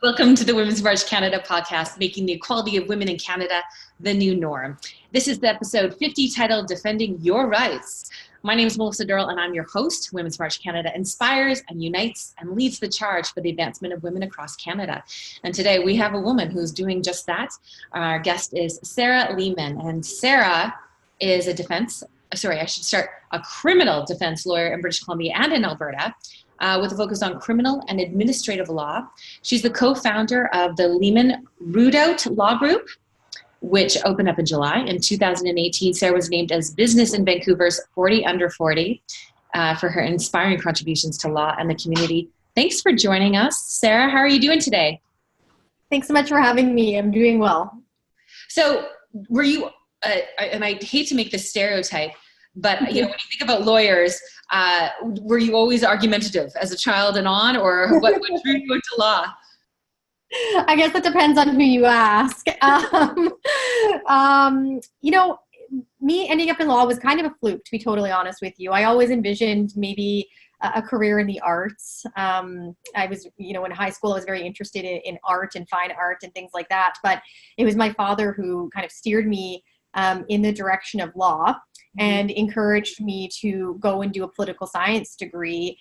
Welcome to the Women's March Canada podcast, making the equality of women in Canada the new norm. This is the episode 50 titled Defending Your Rights. My name is Melissa Durrell and I'm your host. Women's March Canada inspires and unites and leads the charge for the advancement of women across Canada. And today we have a woman who's doing just that. Our guest is Sarah Leamon, and Sarah is a criminal defense lawyer in British Columbia and in Alberta, with a focus on criminal and administrative law. She's the co-founder of the Leamon Rudout Law Group, which opened up in July. In 2018, Sarah was named as Business in Vancouver's 40 Under 40 for her inspiring contributions to law and the community. Thanks for joining us. Sarah, how are you doing today? Thanks so much for having me. I'm doing well. So were you, and I hate to make this stereotype, but when you think about lawyers, were you always argumentative as a child and on, or what drew you into law? I guess it depends on who you ask. Me ending up in law was kind of a fluke, to be totally honest with you. I always envisioned maybe a career in the arts. I was, in high school, I was very interested in art and fine art and things like that. But it was my father who kind of steered me in the direction of law and encouraged me to go and do a political science degree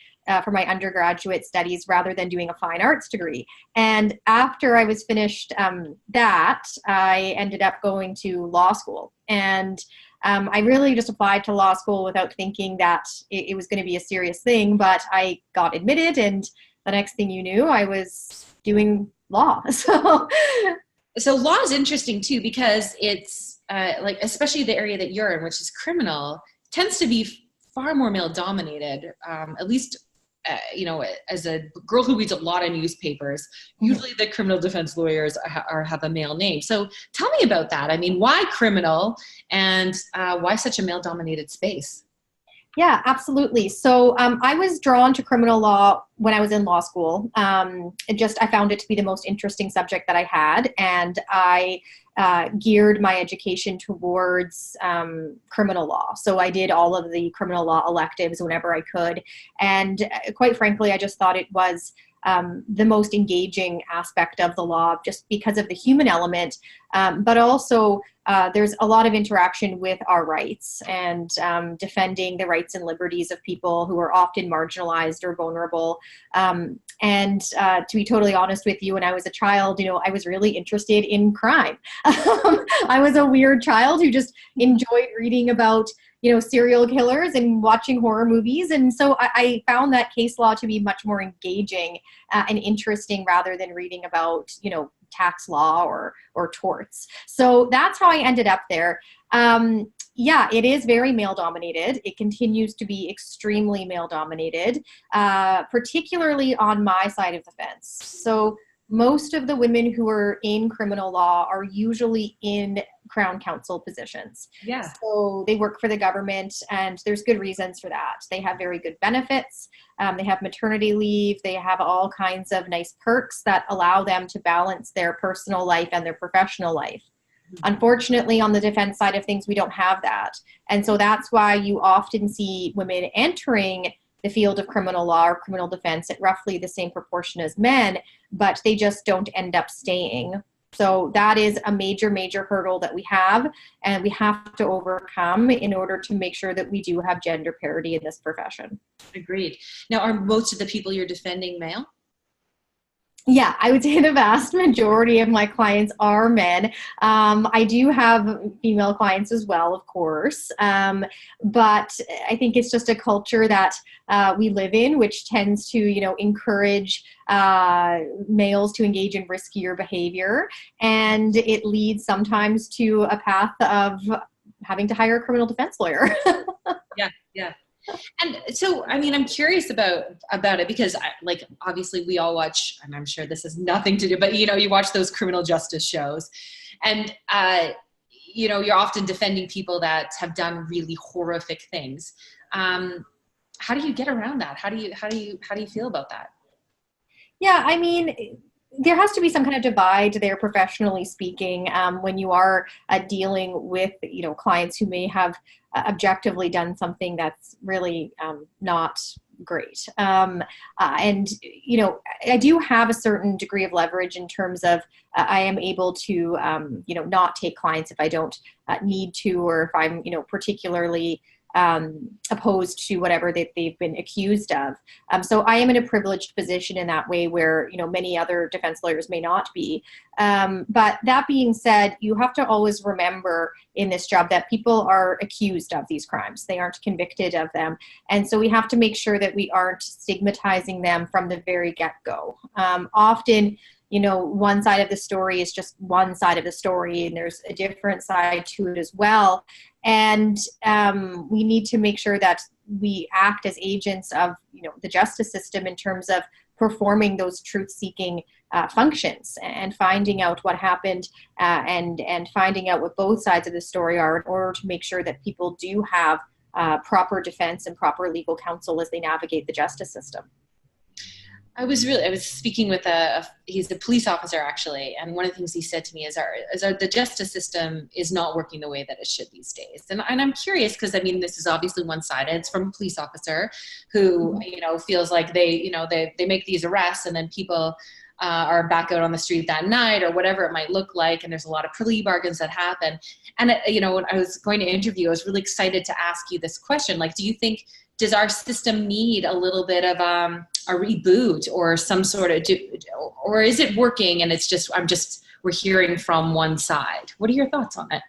for my undergraduate studies rather than doing a fine arts degree. And after I was finished that, I ended up going to law school. And I really just applied to law school without thinking that it was going to be a serious thing, but I got admitted, and the next thing you knew, I was doing law. So law is interesting too, because it's especially the area that you're in, which is criminal, tends to be far more male dominated, at least as a girl who reads a lot of newspapers, usually the criminal defense lawyers have a male name. So tell me about that. I mean, why criminal, and why such a male-dominated space? Yeah, absolutely. So I was drawn to criminal law when I was in law school. I found it to be the most interesting subject that I had, and I geared my education towards criminal law. So I did all of the criminal law electives whenever I could. And quite frankly, I just thought it was the most engaging aspect of the law, just because of the human element, but also there's a lot of interaction with our rights and defending the rights and liberties of people who are often marginalized or vulnerable. And to be totally honest with you, when I was a child, I was really interested in crime. I was a weird child who just enjoyed reading about serial killers and watching horror movies. And so I found that case law to be much more engaging and interesting rather than reading about, tax law or torts. So that's how I ended up there. It is very male dominated. It continues to be extremely male dominated, particularly on my side of the fence. So most of the women who are in criminal law are usually in Crown Counsel positions. Yeah. So they work for the government, and there's good reasons for that. They have very good benefits. They have maternity leave. They have all kinds of nice perks that allow them to balance their personal life and their professional life. Unfortunately, on the defense side of things, we don't have that. And so that's why you often see women entering the field of criminal law or criminal defense at roughly the same proportion as men, but they just don't end up staying. So that is a major, major hurdle that we have, and we have to overcome in order to make sure that we do have gender parity in this profession. Agreed. Now, are most of the people you're defending male? Yeah, I would say the vast majority of my clients are men. I do have female clients as well, of course. But I think it's just a culture that we live in, which tends to, encourage males to engage in riskier behavior. And it leads sometimes to a path of having to hire a criminal defense lawyer. Yeah. And so, I'm curious about it because, obviously we all watch, and I'm sure this has nothing to do, but, you watch those criminal justice shows, and, you're often defending people that have done really horrific things. How do you get around that? How do you feel about that? Yeah, there has to be some kind of divide there, professionally speaking, when you are dealing with, clients who may have objectively done something that's really not great. And, you know, I do have a certain degree of leverage in terms of I am able to, you know, not take clients if I don't need to, or if I'm, you know, particularly opposed to whatever they've been accused of. So I am in a privileged position in that way where, you know, many other defense lawyers may not be. But that being said, you have to always remember in this job that people are accused of these crimes. They aren't convicted of them. And so we have to make sure that we aren't stigmatizing them from the very get-go. Often, you know, one side of the story is just one side of the story, and there's a different side to it as well. And we need to make sure that we act as agents of, you know, the justice system in terms of performing those truth-seeking functions and finding out what happened and finding out what both sides of the story are in order to make sure that people do have proper defense and proper legal counsel as they navigate the justice system. I was speaking with he's a police officer actually, and one of the things he said to me is the justice system is not working the way that it should these days. And I'm curious because, I mean, this is obviously one-sided. It's from a police officer who, you know, feels like they make these arrests and then people are back out on the street that night or whatever it might look like. And there's a lot of plea bargains that happen. And, you know, when I was going to interview, I was really excited to ask you this question. Like, does our system need a little bit of a reboot or some sort of, or is it working and it's just, we're hearing from one side? What are your thoughts on it?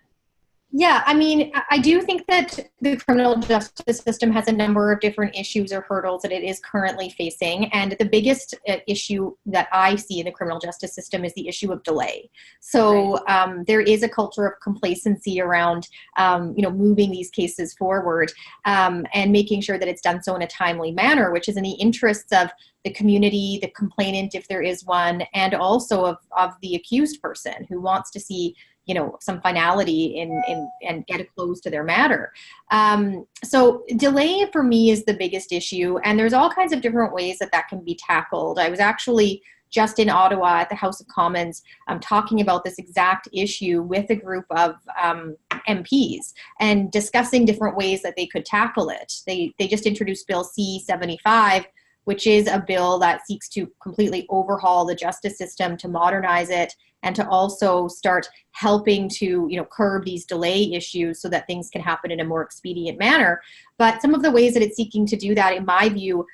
Yeah, I mean, I do think that the criminal justice system has a number of different issues or hurdles that it is currently facing. And the biggest issue that I see in the criminal justice system is the issue of delay. So there is a culture of complacency around, you know, moving these cases forward and making sure that it's done so in a timely manner, which is in the interests of the community, the complainant, if there is one, and also of the accused person who wants to see, you know, some finality and get a close to their matter. So delay for me is the biggest issue, and there's all kinds of different ways that can be tackled. I was actually just in Ottawa at the House of Commons talking about this exact issue with a group of MPs and discussing different ways that they could tackle it. They just introduced Bill C-75, which is a bill that seeks to completely overhaul the justice system, to modernize it, and to also start helping to, you know, curb these delay issues so that things can happen in a more expedient manner. But some of the ways that it's seeking to do that, in my view,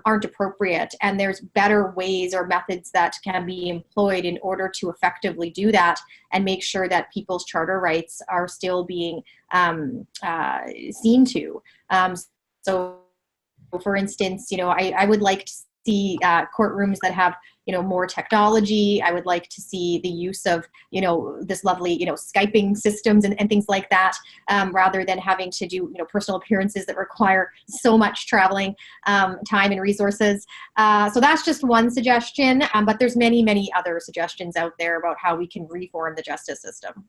aren't appropriate. And there's better ways or methods that can be employed in order to effectively do that and make sure that people's charter rights are still being seen to. So, for instance, you know, I would like to see courtrooms that have, you know, more technology. I would like to see the use of, you know, this lovely, you know, Skyping systems and things like that, rather than having to do, you know, personal appearances that require so much traveling time and resources. So that's just one suggestion, but there's many, many other suggestions out there about how we can reform the justice system.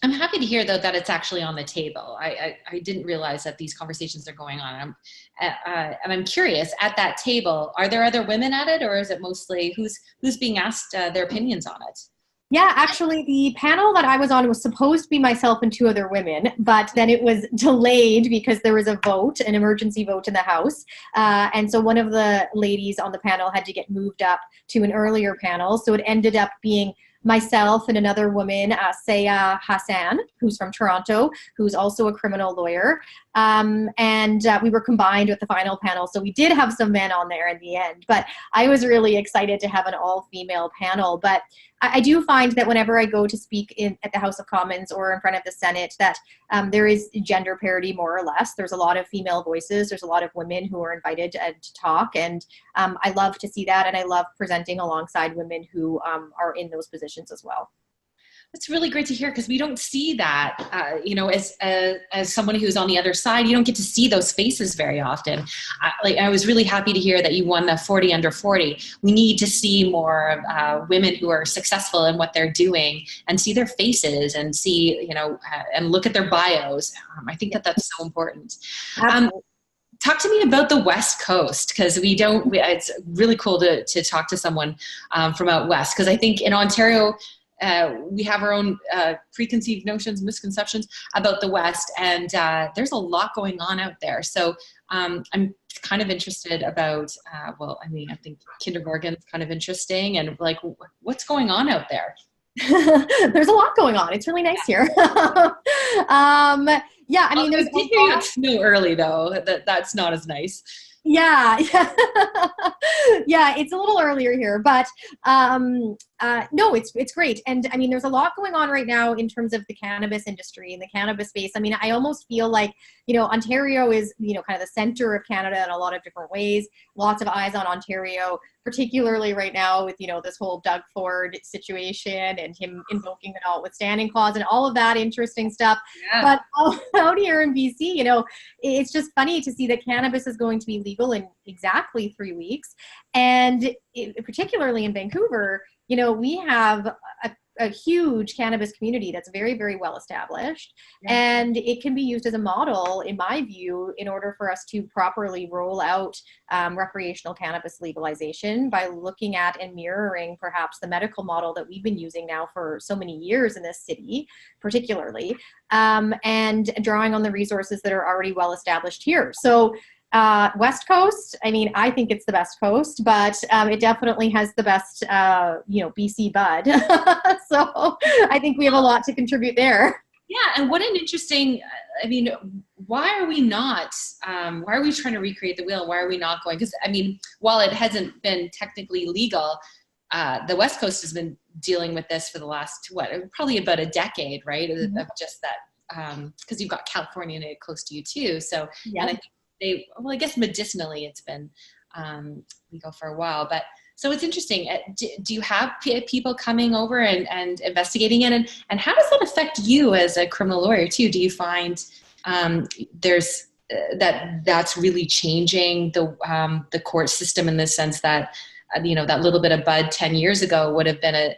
I'm happy to hear, though, that it's actually on the table. I didn't realize that these conversations are going on. And I'm curious, at that table, are there other women at it, or is it mostly who's being asked their opinions on it? Yeah, actually, the panel that I was on was supposed to be myself and two other women, but then it was delayed because there was a vote, an emergency vote in the House. And so one of the ladies on the panel had to get moved up to an earlier panel. So it ended up being myself and another woman, Sayah Hassan, who's from Toronto, who's also a criminal lawyer. And we were combined with the final panel. So we did have some men on there in the end. But I was really excited to have an all-female panel. But I do find that whenever I go to speak at the House of Commons or in front of the Senate, that there is gender parity, more or less. There's a lot of female voices. There's a lot of women who are invited to talk. And I love to see that. And I love presenting alongside women who are in those positions as well. That's really great to hear, because we don't see that, you know, as someone who's on the other side. You don't get to see those faces very often. I was really happy to hear that you won the 40 under 40. We need to see more women who are successful in what they're doing and see their faces and see, you know, and look at their bios. I think that's so important. Talk to me about the West Coast, because it's really cool to talk to someone from out West, because I think in Ontario, we have our own preconceived notions, misconceptions about the West, and there's a lot going on out there. So I'm kind of interested about, well, I mean, I think Kinder Morgan's kind of interesting, and like, what's going on out there? There's a lot going on. It's really nice here. Yeah, I mean, there's you got snow early though. That's not as nice. Yeah, yeah, it's a little earlier here, but no, it's great. And I mean, there's a lot going on right now in terms of the cannabis industry and the cannabis space. I mean, I almost feel like, Ontario is, kind of the center of Canada in a lot of different ways. Lots of eyes on Ontario, particularly right now with, this whole Doug Ford situation and him invoking the notwithstanding clause and all of that interesting stuff. Yeah. But out here in BC, it's just funny to see that cannabis is going to be legal in exactly 3 weeks. And particularly in Vancouver, we have a huge cannabis community that's very, very well established. Yeah. And it can be used as a model, in my view, in order for us to properly roll out recreational cannabis legalization by looking at and mirroring perhaps the medical model that we've been using now for so many years in this city, particularly, and drawing on the resources that are already well established here. So West Coast, I mean, I think it's the best coast, but it definitely has the best, BC bud. So I think we have a lot to contribute there. Yeah, and what an interesting, I mean, why are we not, why are we trying to recreate the wheel? Why are we not going? Because, I mean, while it hasn't been technically legal, the West Coast has been dealing with this for the last, probably about a decade, right? Mm-hmm. Of just that, because you've got California close to you too. So, yeah. And I think I guess medicinally it's been legal for a while, but so it's interesting. Do you have people coming over and investigating it, and how does that affect you as a criminal lawyer too? Do you find there's that's really changing the court system in the sense that that little bit of bud 10 years ago would have been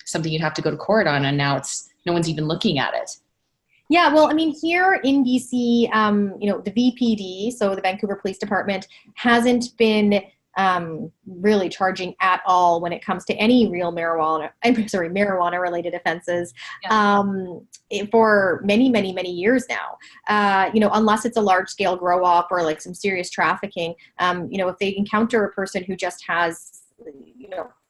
something you'd have to go to court on, and now no one's even looking at it? Yeah, well, I mean, here in BC, the VPD, so the Vancouver Police Department, hasn't been really charging at all when it comes to any real marijuana-related offenses for many, many, many years now. Unless it's a large-scale grow-op or like some serious trafficking, if they encounter a person who just has,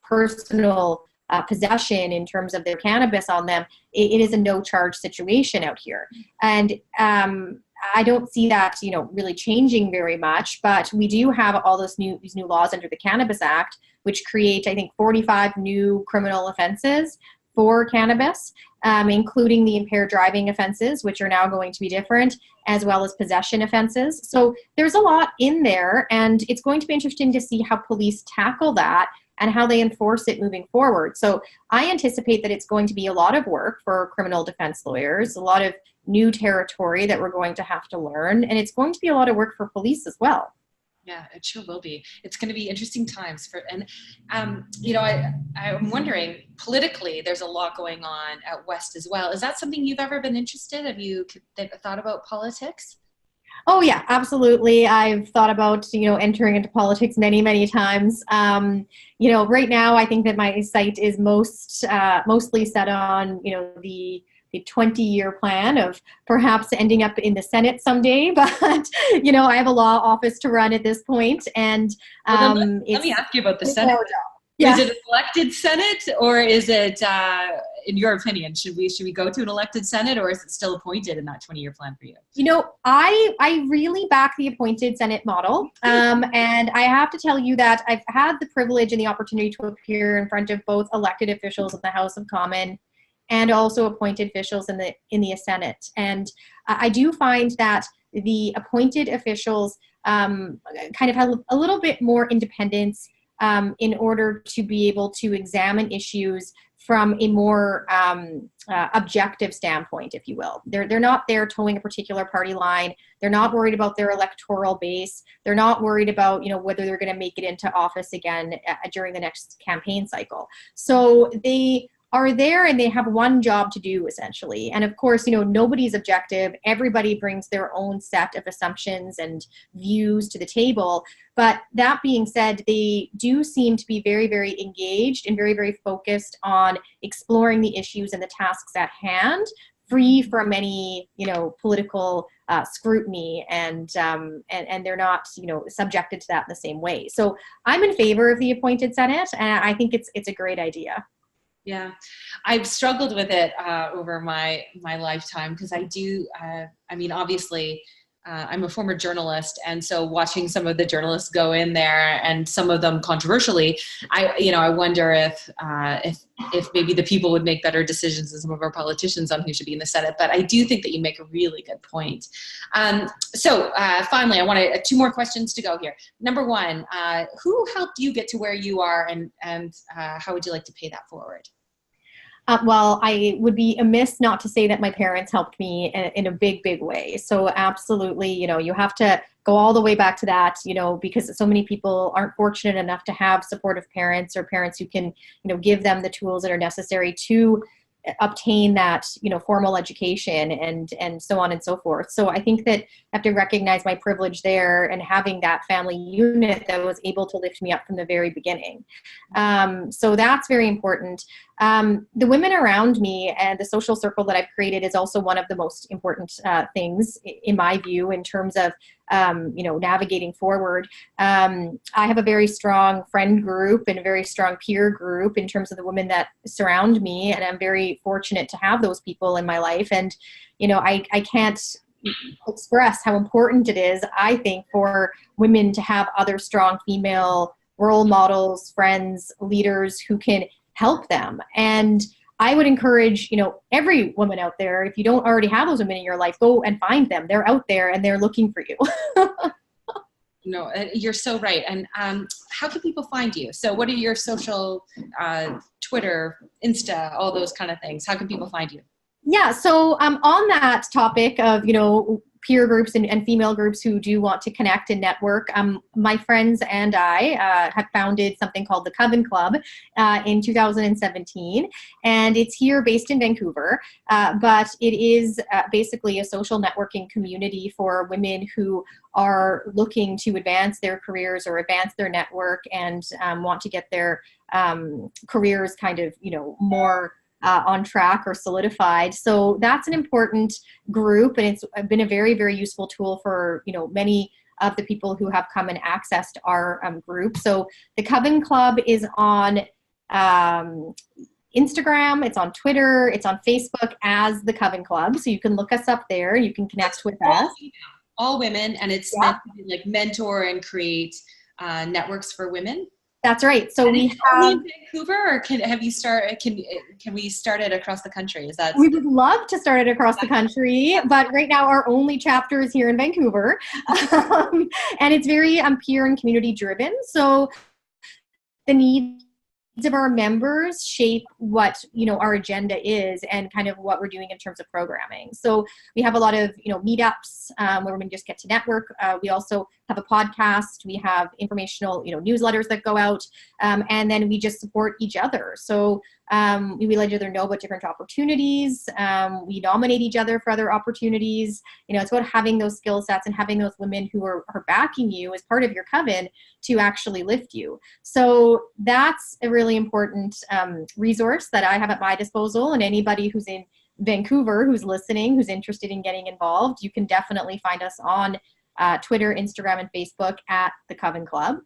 personal possession in terms of their cannabis on them, it is a no charge situation out here. And I don't see that, really changing very much, but we do have all these new laws under the Cannabis Act, which create, I think, 45 new criminal offenses for cannabis, including the impaired driving offenses, which are now going to be different, as well as possession offenses. So there's a lot in there, and it's going to be interesting to see how police tackle that and how they enforce it moving forward. So I anticipate that it's going to be a lot of work for criminal defense lawyers, a lot of new territory that we're going to have to learn, and it's going to be a lot of work for police as well. Yeah, it sure will be. It's going to be interesting times I'm wondering, politically, there's a lot going on out west as well. Is that something you've ever been interested in? Have you thought about politics? Oh yeah, absolutely. I've thought about, entering into politics many, many times. Right now I think that my sight is mostly set on, the 20-year plan of perhaps ending up in the Senate someday. But, I have a law office to run at this point. And let me ask you about the Senate. Yeah. Is it an elected Senate, or is it, in your opinion, should we go to an elected Senate, or is it still appointed in that 20-year plan for you? I really back the appointed Senate model. And I have to tell you that I've had the privilege and the opportunity to appear in front of both elected officials in the House of Commons and also appointed officials in the Senate. And I do find that the appointed officials kind of have a little bit more independence in order to be able to examine issues from a more objective standpoint, if you will. They're not there towing a particular party line. They're not worried about their electoral base. They're not worried about, whether they're going to make it into office again during the next campaign cycle. So they are there and they have one job to do, essentially. And of course, nobody's objective. Everybody brings their own set of assumptions and views to the table. But that being said, they do seem to be very, very engaged and very, very focused on exploring the issues and the tasks at hand free from any, political scrutiny, and they're not, subjected to that in the same way. So I'm in favor of the appointed Senate, and I think it's a great idea. Yeah, I've struggled with it over my lifetime, because I do, obviously, I'm a former journalist, and so watching some of the journalists go in there, and some of them controversially, I wonder if maybe the people would make better decisions than some of our politicians on who should be in the Senate. But I do think that you make a really good point. So finally, I want 2 more questions to go here. Number 1, who helped you get to where you are, and how would you like to pay that forward? Well, I would be amiss not to say that my parents helped me in a big, big way. So absolutely, you have to go all the way back to that, because so many people aren't fortunate enough to have supportive parents, or parents who can, give them the tools that are necessary to obtain that, formal education, and so on and so forth. So I think that I have to recognize my privilege there, and having that family unit that was able to lift me up from the very beginning. So that's very important. The women around me and the social circle that I've created is also one of the most important things, in my view, in terms of navigating forward. I have a very strong friend group and a very strong peer group in terms of the women that surround me, and I'm very fortunate to have those people in my life. And I can't express how important it is, I think, for women to have other strong female role models, friends, leaders who can help them. And I would encourage, every woman out there, if you don't already have those women in your life, go and find them. They're out there and they're looking for you. No, you're so right. And how can people find you? So what are your social, Twitter, Insta, all those kind of things? How can people find you? Yeah, so on that topic of, peer groups and female groups who do want to connect and network, my friends and I have founded something called the Coven Club in 2017, and it's here based in Vancouver, but it is basically a social networking community for women who are looking to advance their careers or advance their network, and want to get their careers kind of, more on track or solidified. So that's an important group, and it's been a very, very useful tool for, many of the people who have come and accessed our group. So the Coven Club is on Instagram, it's on Twitter, it's on Facebook as the Coven Club. So you can look us up there, you can connect with us. All women, and it's meant to be like mentor and create networks for women. That's right. So we have in Vancouver, or can we start it across the country? We would love to start it across the country, but right now our only chapter is here in Vancouver, and it's very peer and community driven. So the needs of our members shape what our agenda is, and kind of what we're doing in terms of programming. So we have a lot of meetups where we just get to network. We also have a podcast. We have informational newsletters that go out, and then we just support each other. So we let each other know about different opportunities. We nominate each other for other opportunities. It's about having those skill sets and having those women who are backing you as part of your coven to actually lift you. So that's a really important resource that I have at my disposal, and anybody who's in Vancouver who's listening, who's interested in getting involved, you can definitely find us on Twitter, Instagram, and Facebook at the Coven Club.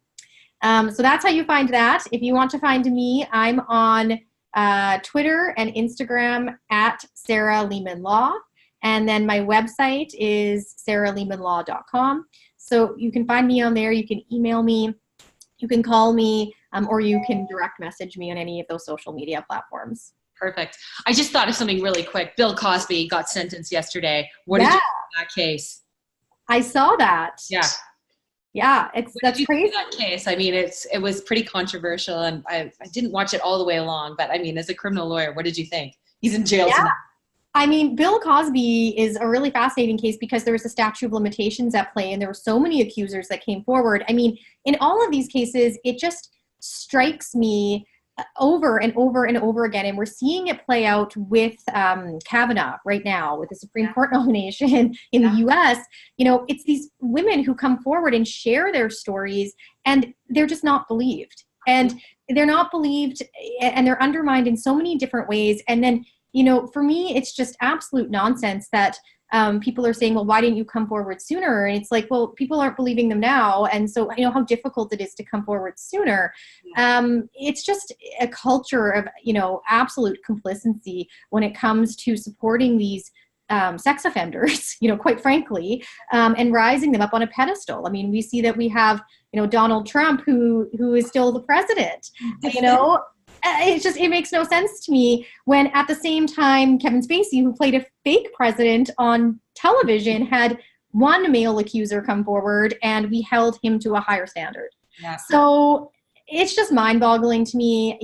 So that's how you find that. If you want to find me, I'm on Twitter and Instagram at Sarah Leamon Law. And then my website is sarahleamonlaw.com. So you can find me on there. You can email me, you can call me, or you can direct message me on any of those social media platforms. Perfect. I just thought of something really quick. Bill Cosby got sentenced yesterday. What did you think of that case? I saw that. Yeah. Yeah, that's crazy. That case. I mean, it was pretty controversial, and I didn't watch it all the way along, but I mean, as a criminal lawyer, what did you think? He's in jail tonight. I mean, Bill Cosby is a really fascinating case because there was a statute of limitations at play, and there were so many accusers that came forward. I mean, in all of these cases, it just strikes me over and over and over again, and we're seeing it play out with Kavanaugh right now with the Supreme Court nomination in the U.S. It's these women who come forward and share their stories, and they're just not believed, and they're not believed, and they're undermined in so many different ways. And then for me, it's just absolute nonsense that people are saying, well, why didn't you come forward sooner? And it's like, well, people aren't believing them now. And so I know how difficult it is to come forward sooner. It's just a culture of, absolute complacency when it comes to supporting these sex offenders, quite frankly, and rising them up on a pedestal. I mean, we see that we have, Donald Trump, who is still the president, it makes no sense to me when at the same time, Kevin Spacey, who played a fake president on television, had one male accuser come forward and we held him to a higher standard. Yeah. So it's just mind-boggling to me.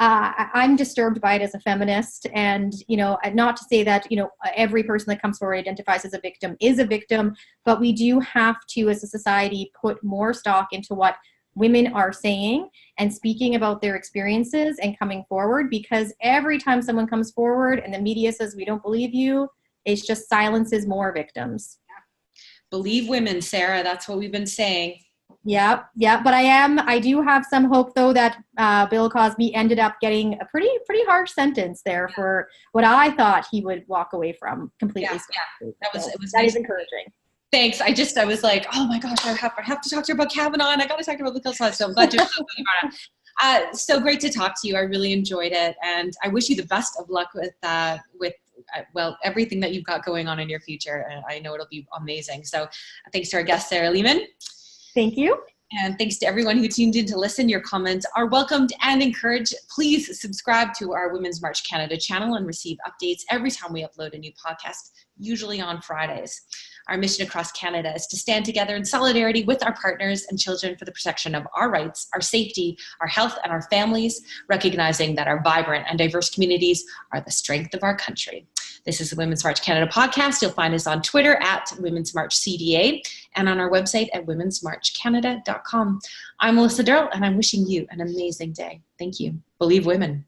I'm disturbed by it as a feminist, and, not to say that, every person that comes forward identifies as a victim is a victim, but we do have to, as a society, put more stock into what women are saying and speaking about their experiences and coming forward, because every time someone comes forward and the media says, we don't believe you, it just silences more victims. Believe women, Sarah. That's what we've been saying. Yeah. But I do have some hope, though, that Bill Cosby ended up getting a pretty harsh sentence there for what I thought he would walk away from completely. Yeah. That is encouraging. Thanks. I was like, oh my gosh, I have to talk to her about Kavanaugh, and I got to talk to her about the Cosby. So I'm glad you're talking about it. So great to talk to you. I really enjoyed it, and I wish you the best of luck with everything that you've got going on in your future. And I know it'll be amazing. So thanks to our guest, Sarah Leamon. Thank you. And thanks to everyone who tuned in to listen. Your comments are welcomed and encouraged. Please subscribe to our Women's March Canada channel and receive updates every time we upload a new podcast, usually on Fridays. Our mission across Canada is to stand together in solidarity with our partners and children for the protection of our rights, our safety, our health, and our families, recognizing that our vibrant and diverse communities are the strength of our country. This is the Women's March Canada podcast. You'll find us on Twitter at Women's March CDA and on our website at womensmarchcanada.com. I'm Melissa Durrell, and I'm wishing you an amazing day. Thank you. Believe women.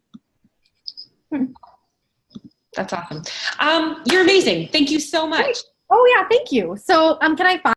That's awesome. You're amazing. Thank you so much. Oh, yeah. Thank you. So can I find